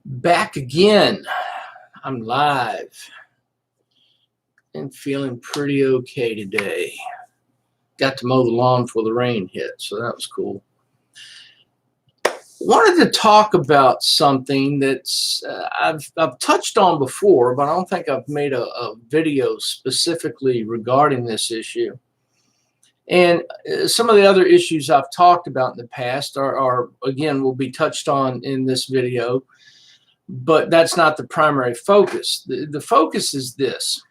Back again. I'm live and feeling pretty okay today. Got to mow the lawn before the rain hit, so that was cool. Wanted to talk about something that's I've touched on before, but I don't think I've made a video specifically regarding this issue. And some of the other issues I've talked about in the past are again, will be touched on in this video. But that's not the primary focus. The focus is this,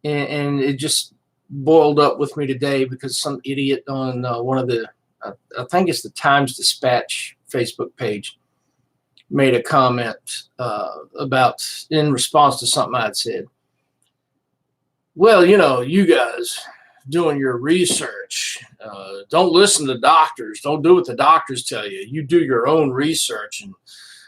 and it just boiled up with me today because some idiot on one of the, I think it's the Times Dispatch Facebook page, made a comment about, in response to something I'd said. Well, you guys doing your research, don't listen to doctors. Don't do what the doctors tell you. You do your own research and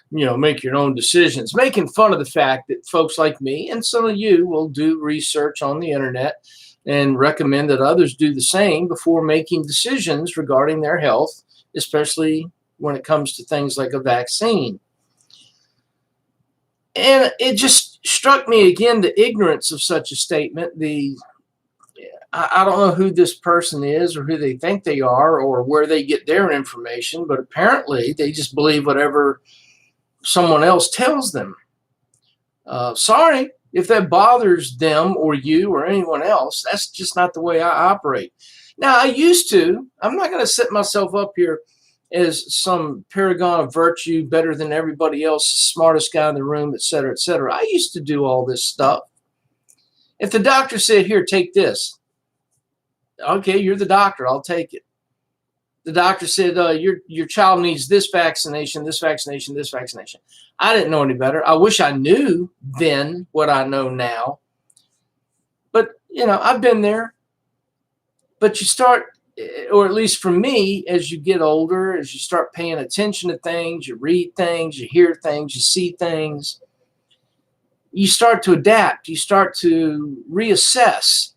make your own decisions, making fun of the fact that folks like me and some of you will do research on the internet and recommend that others do the same before making decisions regarding their health, especially when it comes to things like a vaccine. And it just struck me again, the ignorance of such a statement. I don't know who this person is or who they think they are or where they get their information, but apparently they just believe whatever someone else tells them. Sorry if that bothers them or you or anyone else. That's just not the way I operate. Now, I used to. I'm not going to set myself up here as some paragon of virtue, better than everybody else, smartest guy in the room, et cetera, et cetera. I used to do all this stuff. If the doctor said, here, take this. Okay, you're the doctor. I'll take it. The doctor said, your child needs this vaccination, this vaccination, this vaccination. I didn't know any better. I wish I knew then what I know now. But, I've been there. But you start, or at least for me, as you get older, as you start paying attention to things, you read things, you hear things, you see things, you start to adapt. You start to reassess.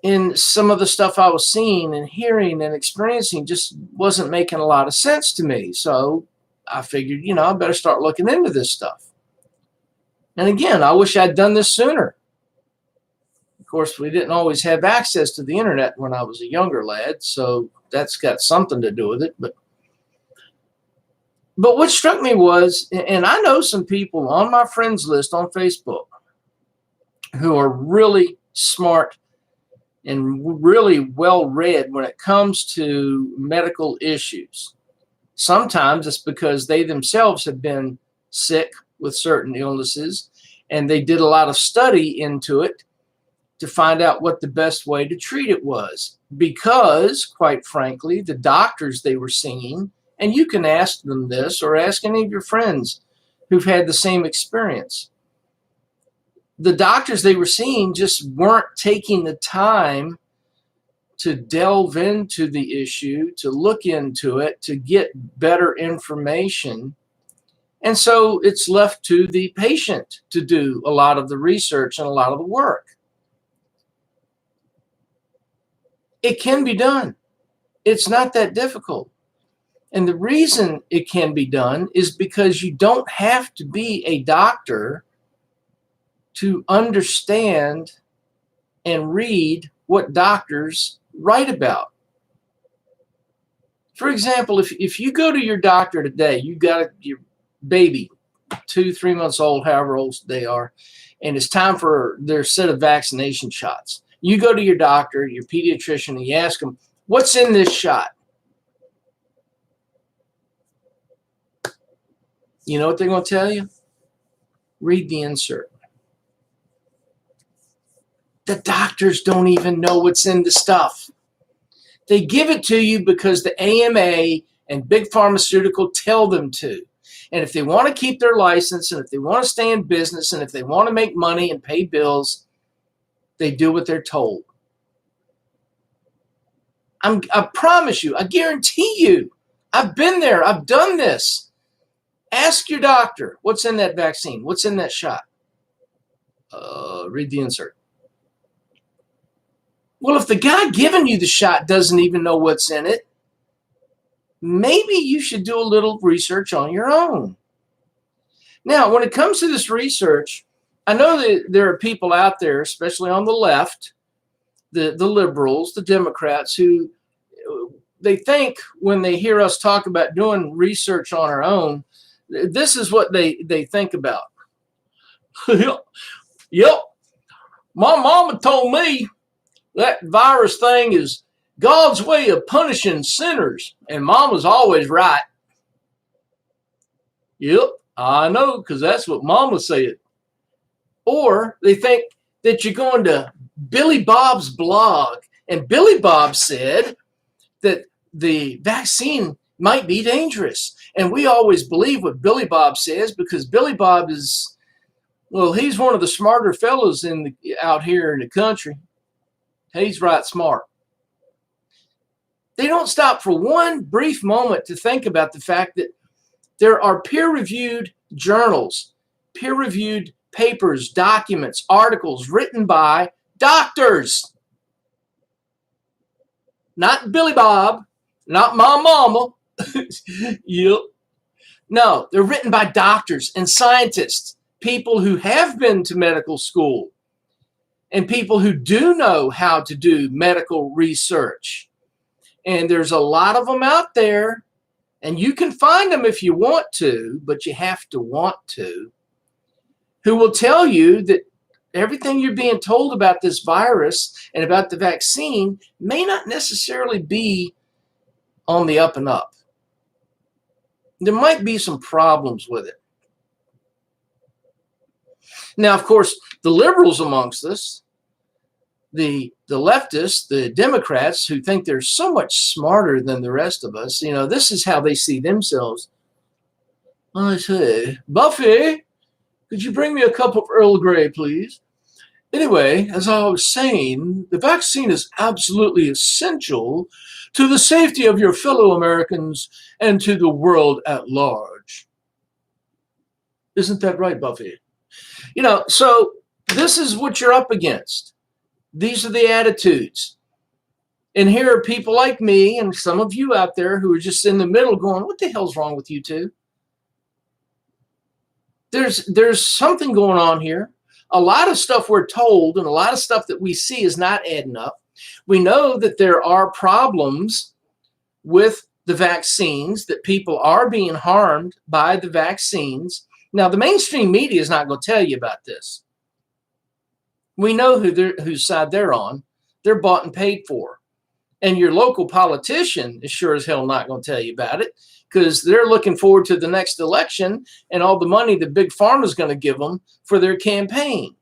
And some of the stuff I was seeing and hearing and experiencing just wasn't making a lot of sense to me. So I figured, I better start looking into this stuff. And again, I wish I'd done this sooner. Of course, we didn't always have access to the internet when I was a younger lad, so that's got something to do with it. But what struck me was, and I know some people on my friends list on Facebook who are really smart and really well read when it comes to medical issues. Sometimes it's because they themselves have been sick with certain illnesses and they did a lot of study into it to find out what the best way to treat it was. Because, quite frankly, the doctors they were seeing, and you can ask them this or ask any of your friends who've had the same experience, the doctors they were seeing just weren't taking the time to delve into the issue, to look into it, to get better information. And so it's left to the patient to do a lot of the research and a lot of the work. It can be done. It's not that difficult. And the reason it can be done is because you don't have to be a doctor to understand and read what doctors write about. For example, if you go to your doctor today, you got your baby, 2-3 months old, however old they are, and it's time for their set of vaccination shots. You go to your doctor, your pediatrician, and you ask them, what's in this shot? You know what they're going to tell you? Read the insert. The doctors don't even know what's in the stuff. They give it to you because the AMA and big pharmaceutical tell them to. And if they want to keep their license, and if they want to stay in business, and if they want to make money and pay bills, they do what they're told. I promise you, I guarantee you, I've been there, I've done this. Ask your doctor, what's in that vaccine? What's in that shot? Read the insert. Well, if the guy giving you the shot doesn't even know what's in it, maybe you should do a little research on your own. Now, when it comes to this research, I know that there are people out there, especially on the left, the liberals, the Democrats, who they think when they hear us talk about doing research on our own, this is what they think about. Yep, my mama told me that virus thing is God's way of punishing sinners, and mama's always right. Yep, I know, because that's what mama said. Or they think that you're going to Billy Bob's blog, and Billy Bob said that the vaccine might be dangerous. And we always believe what Billy Bob says because Billy Bob is, well, he's one of the smarter fellows out here in the country. He's right smart. They don't stop for one brief moment to think about the fact that there are peer-reviewed journals, peer-reviewed papers, documents, articles written by doctors. Not Billy Bob, not my mama. Yep. No, they're written by doctors and scientists, people who have been to medical school, and people who do know how to do medical research. And there's a lot of them out there, and you can find them if you want to, but you have to want to, who will tell you that everything you're being told about this virus and about the vaccine may not necessarily be on the up and up. There might be some problems with it. Now, of course, the liberals amongst us, the leftists, the Democrats who think they're so much smarter than the rest of us, this is how they see themselves. I say, Buffy, could you bring me a cup of Earl Grey, please? Anyway, as I was saying, the vaccine is absolutely essential to the safety of your fellow Americans and to the world at large. Isn't that right, Buffy? So this is what you're up against. These are the attitudes. And here are people like me and some of you out there who are just in the middle going, what the hell's wrong with you two? There's something going on here. A lot of stuff we're told and a lot of stuff that we see is not adding up. We know that there are problems with the vaccines, that people are being harmed by the vaccines. Now, the mainstream media is not going to tell you about this. We know whose side they're on. They're bought and paid for. And your local politician is sure as hell not going to tell you about it because they're looking forward to the next election and all the money the big pharma is going to give them for their campaign.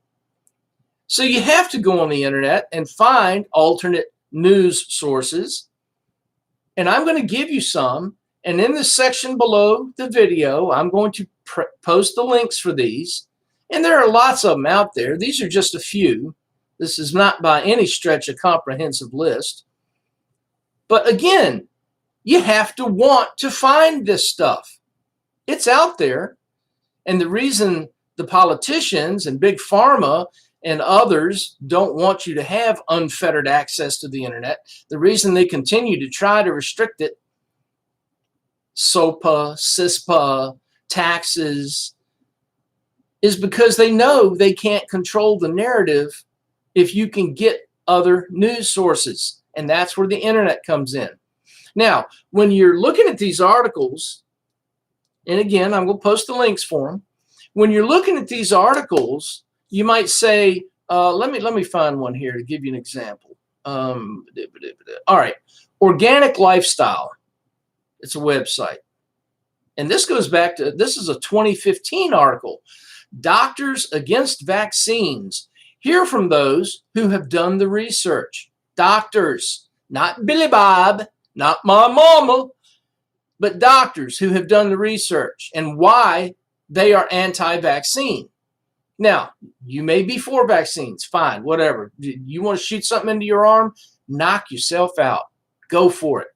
So you have to go on the internet and find alternate news sources. And I'm going to give you some. And in the section below the video, I'm going to post the links for these. And there are lots of them out there. These are just a few. This is not by any stretch a comprehensive list. But again, you have to want to find this stuff. It's out there. And the reason the politicians and big pharma and others don't want you to have unfettered access to the internet, the reason they continue to try to restrict it, SOPA, CISPA, taxes, is because they know they can't control the narrative if you can get other news sources. And that's where the internet comes in. Now, when you're looking at these articles, and again, I'm going to post the links for them. When you're looking at these articles, you might say, let me find one here to give you an example. All right, Organic Lifestyle. It's a website. And this goes back to, this is a 2015 article. Doctors Against Vaccines. Hear from those who have done the research. Doctors, not Billy Bob, not my mama, but doctors who have done the research and why they are anti-vaccine. Now, you may be for vaccines, fine, whatever. You want to shoot something into your arm? Knock yourself out. Go for it.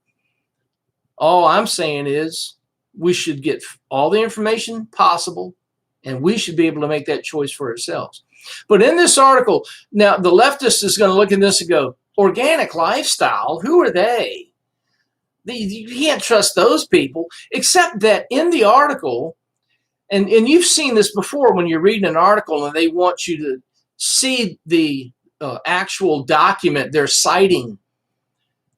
All I'm saying is we should get all the information possible, and we should be able to make that choice for ourselves. But in this article, now the leftist is going to look at this and go, Organic Lifestyle, who are they? You can't trust those people, except that in the article, and you've seen this before when you're reading an article and they want you to see the actual document they're citing.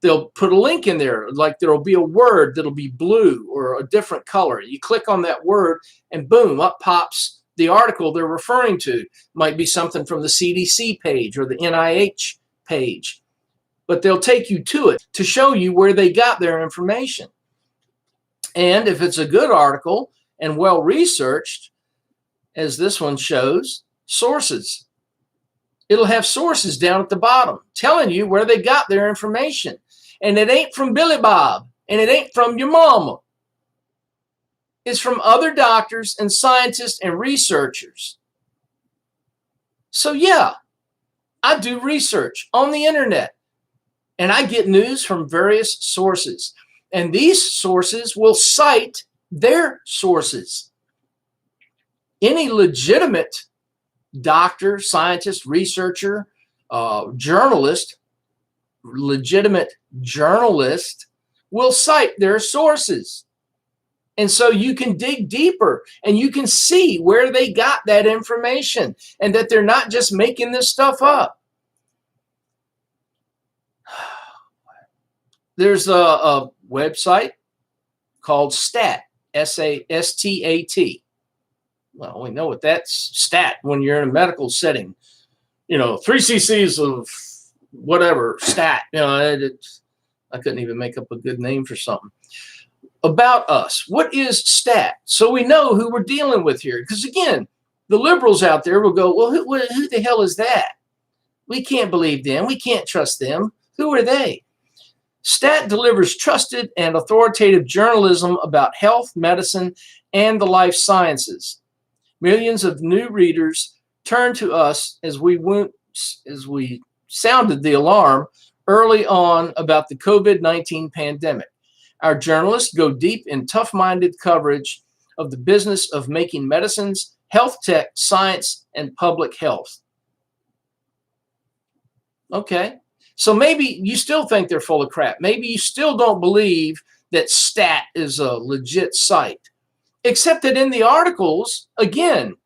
They'll put a link in there, like there'll be a word that'll be blue or a different color. You click on that word and boom, up pops the article they're referring to. Might be something from the CDC page or the NIH page, but they'll take you to it to show you where they got their information. And if it's a good article and well researched, as this one shows, sources. It'll have sources down at the bottom telling you where they got their information. And it ain't from Billy Bob, and it ain't from your mama. It's from other doctors and scientists and researchers. So yeah, I do research on the internet, and I get news from various sources. And these sources will cite their sources. Any legitimate doctor, scientist, researcher, legitimate journalist will cite their sources. And so you can dig deeper and you can see where they got that information and that they're not just making this stuff up. There's a website called STAT, S-A-S-T-A-T. Well, we know what that's stat when you're in a medical setting. 3 cc's of whatever, stat. I couldn't even make up a good name for something. About us. What is stat? So we know who we're dealing with here. Because again, the liberals out there will go, well, who the hell is that? We can't believe them. We can't trust them. Who are they? STAT delivers trusted and authoritative journalism about health, medicine, and the life sciences. Millions of new readers turn to us as we sounded the alarm early on about the COVID-19 pandemic. Our journalists go deep in tough-minded coverage of the business of making medicines, health tech, science, and public health. Okay, so maybe you still think they're full of crap. Maybe you still don't believe that STAT is a legit site. Except that in the articles, again,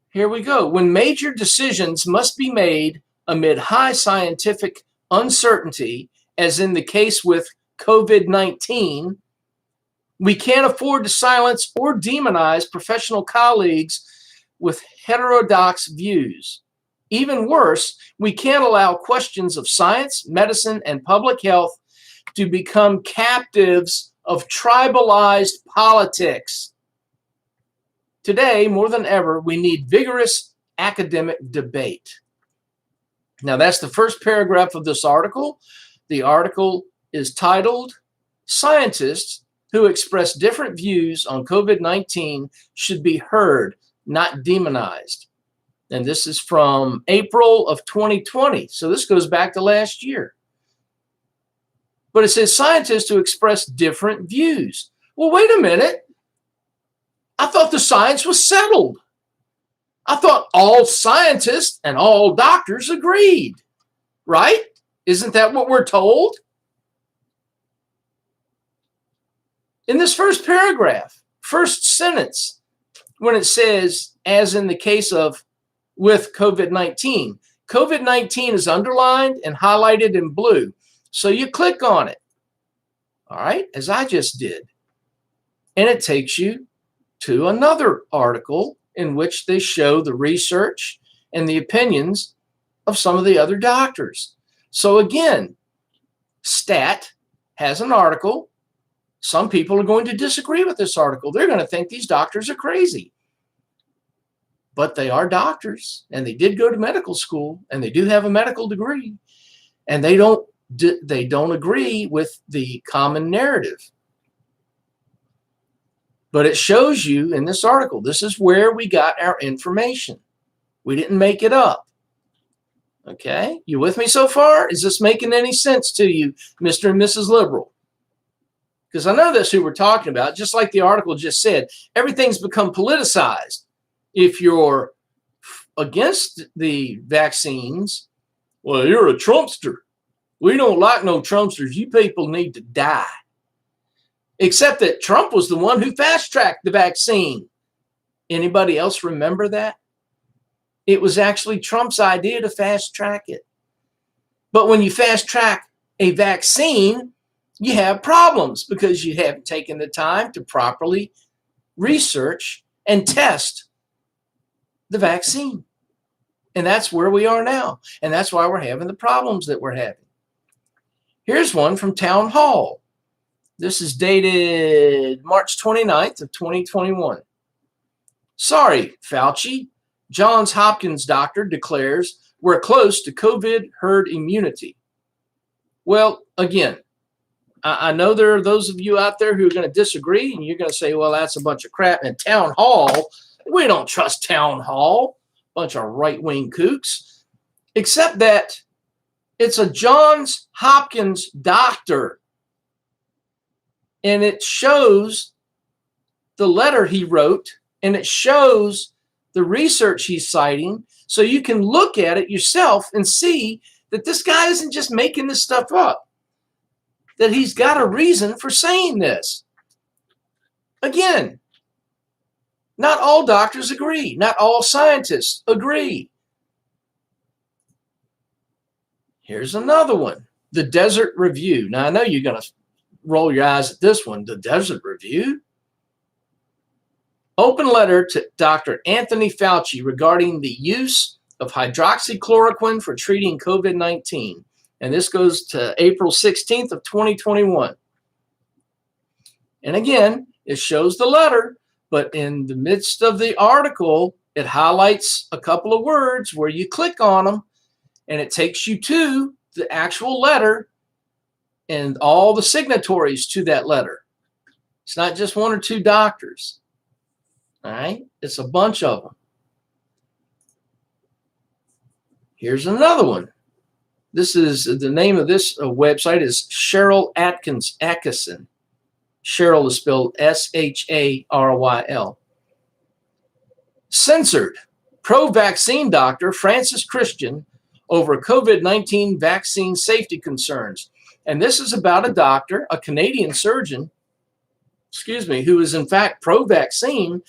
here we go. When major decisions must be made amid high scientific uncertainty, as in the case with COVID-19, we can't afford to silence or demonize professional colleagues with heterodox views. Even worse, we can't allow questions of science, medicine, and public health to become captives of tribalized politics. Today, more than ever, we need vigorous academic debate. Now, that's the first paragraph of this article. The article is titled, Scientists Who Express Different Views on COVID-19 Should Be Heard, Not Demonized. And this is from April of 2020. So this goes back to last year. But it says scientists who express different views. Well, wait a minute. I thought the science was settled. I thought all scientists and all doctors agreed, right? Isn't that what we're told? In this first paragraph, first sentence, when it says, as in the case of with COVID-19, COVID-19 is underlined and highlighted in blue. So you click on it, all right, as I just did, and it takes you to another article in which they show the research and the opinions of some of the other doctors. So again, STAT has an article. Some people are going to disagree with this article. They're going to think these doctors are crazy. But they are doctors, and they did go to medical school, and they do have a medical degree, and they don't agree with the common narrative. But it shows you in this article, this is where we got our information. We didn't make it up. Okay? You with me so far? Is this making any sense to you, Mr. and Mrs. Liberal? Because I know that's who we're talking about. Just like the article just said, everything's become politicized. If you're against the vaccines, well, you're a Trumpster. We don't like no Trumpsters. You people need to die. Except that Trump was the one who fast-tracked the vaccine. Anybody else remember that? It was actually Trump's idea to fast-track it. But when you fast-track a vaccine, you have problems because you haven't taken the time to properly research and test the vaccine. And that's where we are now. And that's why we're having the problems that we're having. Here's one from Town Hall. This is dated March 29th of 2021. Sorry, Fauci. Johns Hopkins doctor declares we're close to COVID herd immunity. Well, again, I know there are those of you out there who are going to disagree, and you're going to say, well, that's a bunch of crap. And Town Hall, we don't trust Town Hall. Bunch of right-wing kooks. Except that it's a Johns Hopkins doctor. And it shows the letter he wrote, and it shows the research he's citing, so you can look at it yourself and see that this guy isn't just making this stuff up, that he's got a reason for saying this. Again, not all doctors agree. Not all scientists agree. Here's another one, the Desert Review. Now, I know you're going to roll your eyes at this one, the Desert Review. Open letter to Dr. Anthony Fauci regarding the use of hydroxychloroquine for treating COVID-19. And this goes to April 16th of 2021. And again, it shows the letter, but in the midst of the article, it highlights a couple of words where you click on them, and it takes you to the actual letter and all the signatories to that letter. It's not just one or two doctors. All right? It's a bunch of them. Here's another one. This is the name of this website is Cheryl Atkinson. Cheryl is spelled S-H-A-R-Y-L. Censored. Pro-vaccine doctor Francis Christian over COVID-19 vaccine safety concerns. And this is about a doctor, a Canadian surgeon, who is in fact pro-vaccine,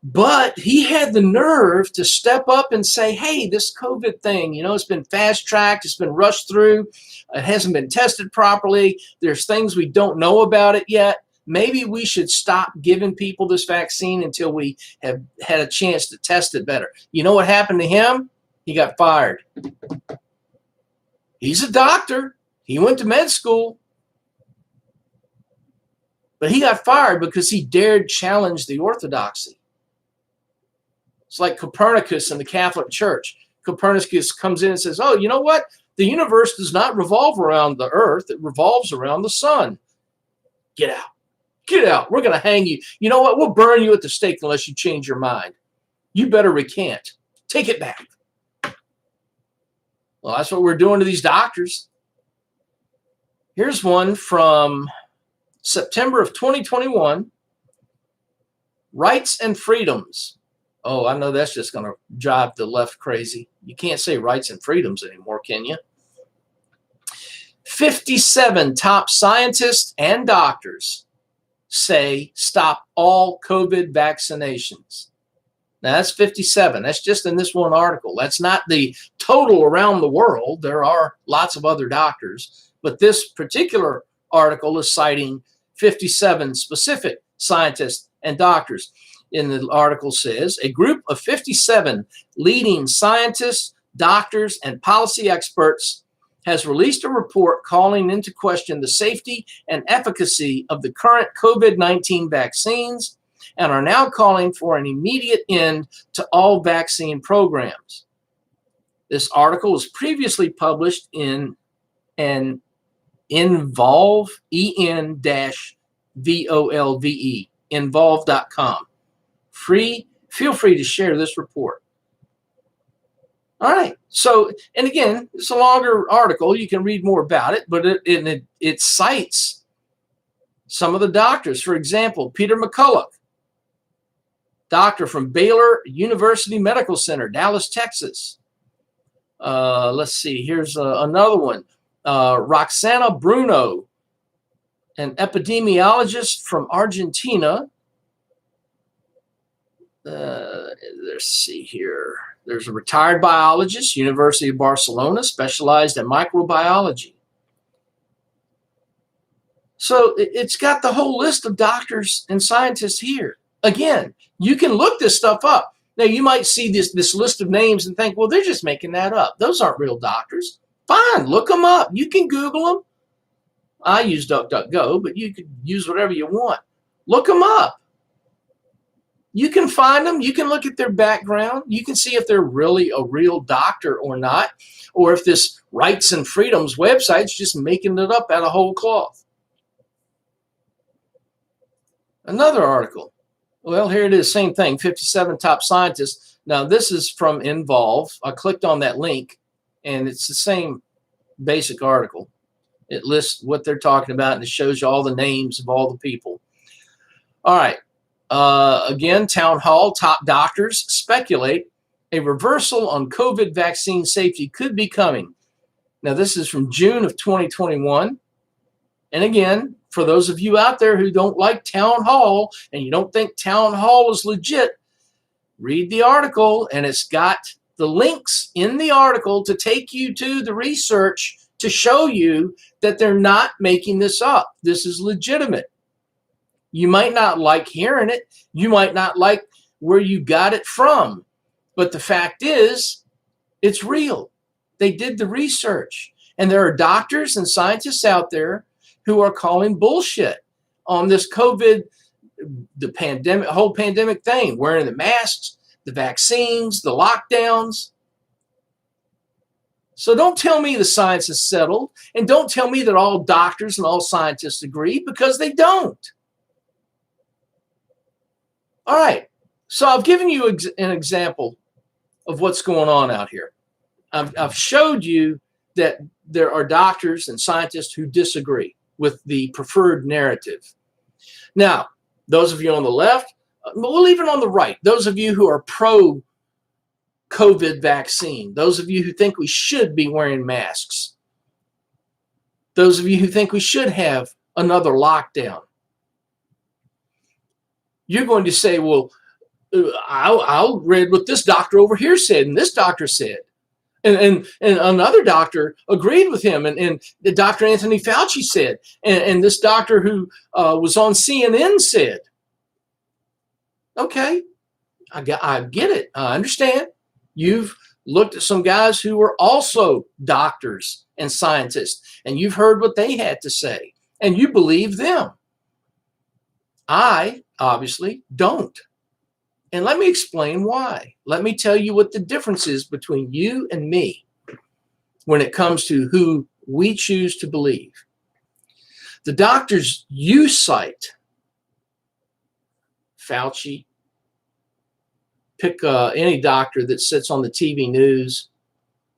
but he had the nerve to step up and say, hey, this COVID thing, it's been fast-tracked, it's been rushed through, it hasn't been tested properly, there's things we don't know about it yet. Maybe we should stop giving people this vaccine until we have had a chance to test it better. You know what happened to him? He got fired. He's a doctor. He went to med school. But he got fired because he dared challenge the orthodoxy. It's like Copernicus in the Catholic Church. Copernicus comes in and says, oh, you know what? The universe does not revolve around the earth. It revolves around the sun. Get out. Get out. We're going to hang you. You know what? We'll burn you at the stake unless you change your mind. You better recant. Take it back. Well, that's what we're doing to these doctors. Here's one from September of 2021. Rights and freedoms. Oh, I know that's just going to drive the left crazy. You can't say rights and freedoms anymore, can you? 57 top scientists and doctors say stop all COVID vaccinations. Now, that's 57. That's just in this one article. That's not the total around the world. There are lots of other doctors. But this particular article is citing 57 specific scientists and doctors. In the article says, a group of 57 leading scientists, doctors, and policy experts has released a report calling into question the safety and efficacy of the current COVID-19 vaccines and are now calling for an immediate end to all vaccine programs. This article was previously published in an Involve, E-N-V-O-L-V-E, involve.com. Feel free to share this report. All right. So, and again, it's a longer article. You can read more about it, but it cites some of the doctors. For example, Peter McCulloch, doctor from Baylor University Medical Center, Dallas, Texas. Let's see. Here's another one. Roxana Bruno, an epidemiologist from Argentina. Let's see here. There's a retired biologist, University of Barcelona, specialized in microbiology. So it's got the whole list of doctors and scientists here. Again, you can look this stuff up. Now, you might see this list of names and think, well, they're just making that up. Those aren't real doctors. Fine, look them up. You can Google them. I use DuckDuckGo, but you could use whatever you want. Look them up. You can find them. You can look at their background. You can see if they're really a real doctor or not, or if this Rights and Freedoms website's just making it up out of whole cloth. Another article. Well, here it is, same thing, 57 top scientists. Now, this is from Involve. I clicked on that link, and it's the same basic article. It lists what they're talking about, and it shows you all the names of all the people. All right. Again, Town Hall, top doctors speculate a reversal on COVID vaccine safety could be coming. Now, this is from June of 2021. And again, for those of you out there who don't like Town Hall and you don't think Town Hall is legit, read the article, and it's got the links in the article to take you to the research to show you that they're not making this up. This is legitimate. You might not like hearing it. You might not like where you got it from. But the fact is, it's real. They did the research. And there are doctors and scientists out there who are calling bullshit on this COVID, the pandemic, whole pandemic thing, wearing the masks, the vaccines, the lockdowns. So don't tell me the science is settled, and don't tell me that all doctors and all scientists agree, because they don't. All right, so I've given you an example of what's going on out here. I've showed you that there are doctors and scientists who disagree with the preferred narrative. Now, those of you on the left, well, even on the right, those of you who are pro-COVID vaccine, those of you who think we should be wearing masks, those of you who think we should have another lockdown, you're going to say, well, I'll read what this doctor over here said, and this doctor said. And another doctor agreed with him, and Dr. Anthony Fauci said, and this doctor who was on CNN said. Okay, I get it. I understand. You've looked at some guys who were also doctors and scientists, and you've heard what they had to say, and you believe them. I obviously don't. And let me explain why. Let me tell you what the difference is between you and me when it comes to who we choose to believe. The doctors you cite, Fauci, pick any doctor that sits on the TV news,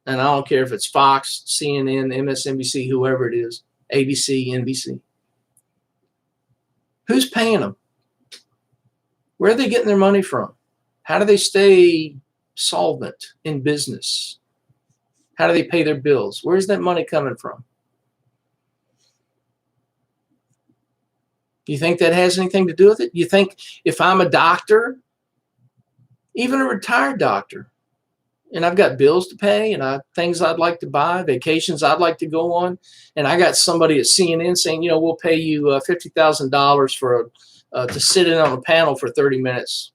and I don't care if it's Fox, CNN, MSNBC, whoever it is, ABC, NBC. Who's paying them? Where are they getting their money from? How do they stay solvent in business? How do they pay their bills? Where's that money coming from? You think that has anything to do with it? You think if I'm a doctor, even a retired doctor, and I've got bills to pay and things I'd like to buy, vacations I'd like to go on, and I got somebody at CNN saying, we'll pay you $50,000 for to sit in on a panel for 30 minutes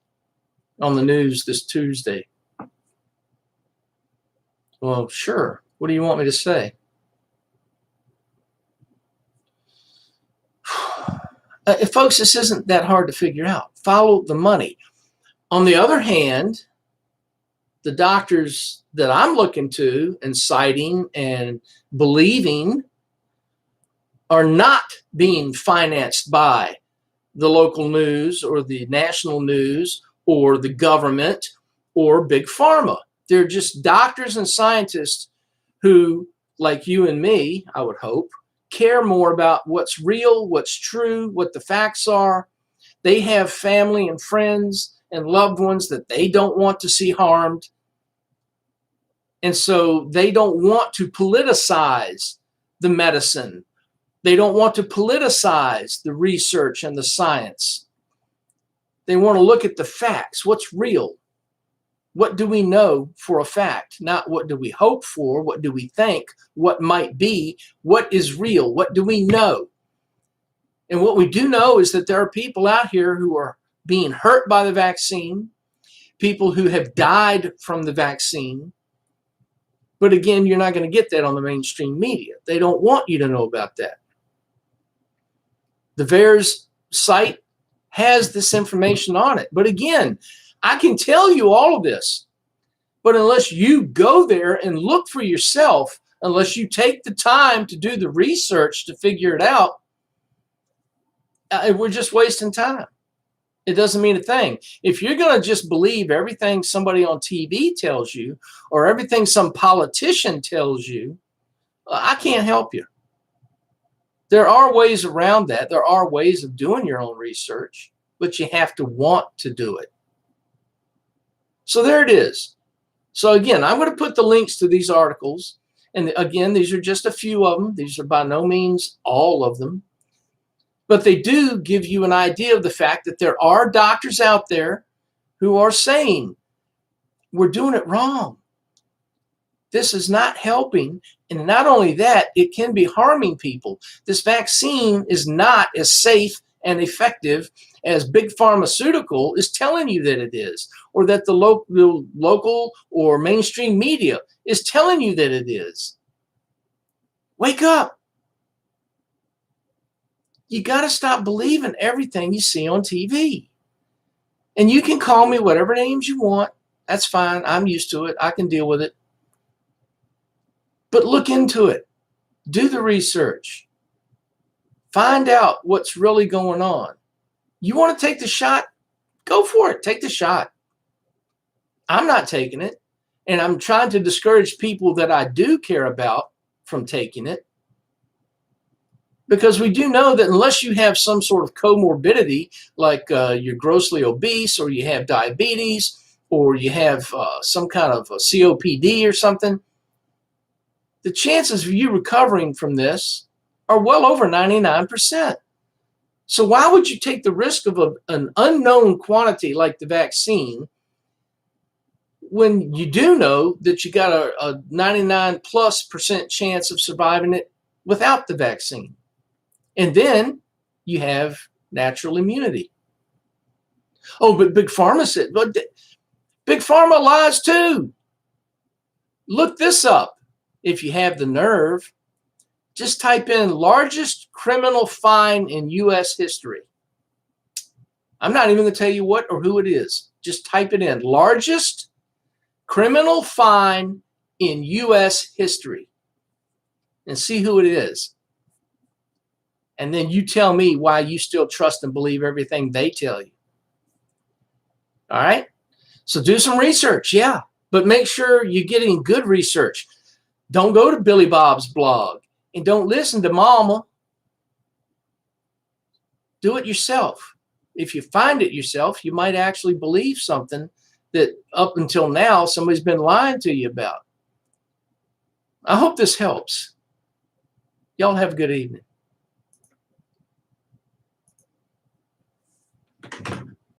on the news this Tuesday. Well, sure. What do you want me to say? Folks, this isn't that hard to figure out. Follow the money. On the other hand, the doctors that I'm looking to and citing and believing are not being financed by the local news or the national news or the government or big pharma. They're just doctors and scientists who, like you and me, I would hope, care more about what's real, what's true, what the facts are. They have family and friends and loved ones that they don't want to see harmed. And so they don't want to politicize the medicine. They don't want to politicize the research and the science. They want to look at the facts. What's real? What do we know for a fact? Not what do we hope for? What do we think? What might be? What is real? What do we know? And what we do know is that there are people out here who are being hurt by the vaccine, people who have died from the vaccine. But again, you're not going to get that on the mainstream media. They don't want you to know about that. The VAERS site has this information on it. But again, I can tell you all of this, but unless you go there and look for yourself, unless you take the time to do the research to figure it out, we're just wasting time. It doesn't mean a thing. If you're going to just believe everything somebody on TV tells you or everything some politician tells you, I can't help you. There are ways around that. There are ways of doing your own research, but you have to want to do it. So there it is. So again, I'm going to put the links to these articles. And again, these are just a few of them. These are by no means all of them. But they do give you an idea of the fact that there are doctors out there who are saying, we're doing it wrong. This is not helping. And not only that, it can be harming people. This vaccine is not as safe and effective as big pharmaceutical is telling you that it is, or that the local or mainstream media is telling you that it is. Wake up. You got to stop believing everything you see on TV. And you can call me whatever names you want. That's fine. I'm used to it. I can deal with it. But look into it. Do the research. Find out what's really going on. You want to take the shot? Go for it. Take the shot. I'm not taking it. And I'm trying to discourage people that I do care about from taking it. Because we do know that unless you have some sort of comorbidity, like you're grossly obese, or you have diabetes, or you have some kind of a COPD or something, the chances of you recovering from this are well over 99%. So why would you take the risk of an unknown quantity like the vaccine when you do know that you got a 99+% chance of surviving it without the vaccine? And then you have natural immunity. Oh, but Big Pharma said, but Big Pharma lies too. Look this up if you have the nerve. Just type in largest criminal fine in U.S. history. I'm not even going to tell you what or who it is. Just type it in. Largest criminal fine in U.S. history. And see who it is. And then you tell me why you still trust and believe everything they tell you. All right? So do some research, yeah. But make sure you're getting good research. Don't go to Billy Bob's blog. And don't listen to Mama. Do it yourself. If you find it yourself, you might actually believe something that up until now somebody's been lying to you about. I hope this helps. Y'all have a good evening.